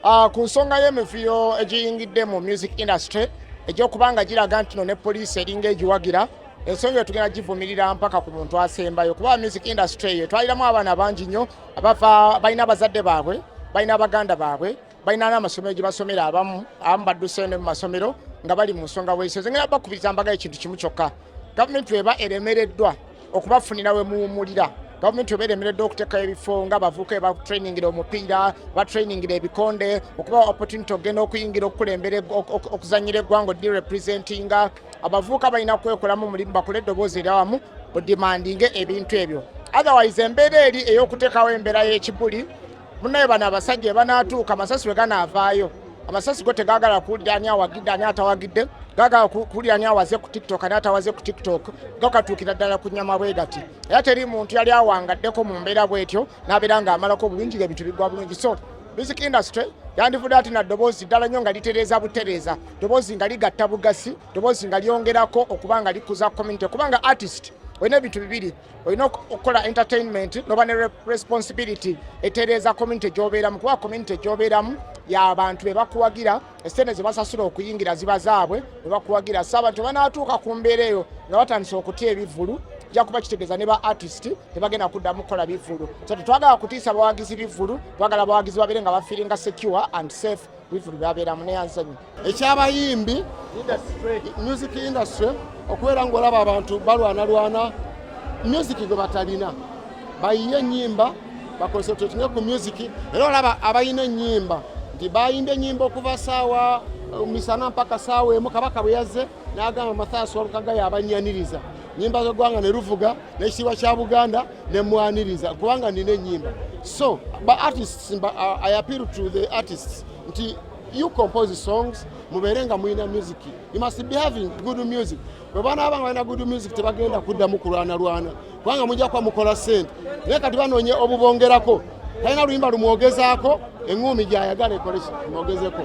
Ku nsonga y'emivuyo egiyingidde mu music industry egy'okubanga giraga nti no ne poliisi eringa egiwagira, ensonga eyo tugenda givumirira mpaka ku muntu asembayo, kuba music industry eyo twaliramu abaana bangi nnyo abava balina abazadde baabwe, balina abaganda baabwe, balina n'amasomero gye basomera, abamu badduse ne mu masomero nga bali mu nsonga bw'ensi. Ngenda bakubiriza mbaga ekintu kimu kyokka, gavumenti eba eremereddwa okubafunira we muwumulira. Gavumenti eba eremereddwa okuteekayo ebifo nga abavubuka ba trainingira omupiira, ba trainingira ebikonde, okuba opportunity okugenda okuyingira okukulembera okuzannyira eggwanga odi representinga. Abavubuka balina kwekolamu mulimu bakole eddoboozi eryawamu odimandinge ebintu ebyo. Otherwise embeera eri ey'okuteekawo embeera y'ekibuli, munaye bano abasajja ebanaatuuka amasasi bwe ganaavaayo, amasasi go tegaagala kuwulira ani awagidde ani atawagidde, gaagala kuwulira ani awaze ku TikTok ani atawaze ku TikTok, gakatuukira ddala ku nnyama bwe gati. Era teri muntu yali awangaddeko mu mbeera bw'etyo n'abeera ng'amalako bulungi ebintu bigwa bulungi. So music industry yandivudde ati na ddoboozi ddala nnyo nga litereeza butereeza, ddoboozi nga ligatta bugasi, ddoboozi nga lyongerako okuba nga likuza community, kubanga artist olina ebintu bibiri, olina okukola entertainment noba ne responsibility etereeza community gy'obeeramu, kuba community gy'obeeramu y'abantu be bakuwagira, esente ze basasula okuyingira ziba zaabwe be bakuwagira. So abantu banaatuuka ku mbeera eyo nga batandisa okutya ebivvulu, kijja kuba kitegeeza ne ba artist tebagenda kuddamu kukola bivvulu. So tetwagala kutiisa bawagizi bivvulu, twagala abawagizi babeere nga bafiiringa secure and safe bivvulu byabeeramu neyansanyu. Ekyabayimbi music industry okubeera ng'olaba abantu balwanalwana music gwe batalina, bayiye ennyimba bakonsentratinge ku music. Era olaba abayina ennyimba nti bayimba ennyimba okuva saawa misana mpaka saawa emu. Kabaka bwe yazze n'agamba Mathias Walukagga yabanyaniriza, nnyimba z'eggwanga ne luvuga n'ekitiibwa kya Buganda ne mwaniriza kubanga nina ennyimba. So artists, I appeal to the artists nti you compose songs, mubeere nga mulina music. You must be having good music. Bwe banaaba nga balina good music tebagenda kuddamu kulwanalwana kubanga mujja kuba mukola ssente. Naye kati banoonye obubongerako, talina luyimba lumwogezaako, eŋŋuumi gy'ayagala ekole kimwogezeko.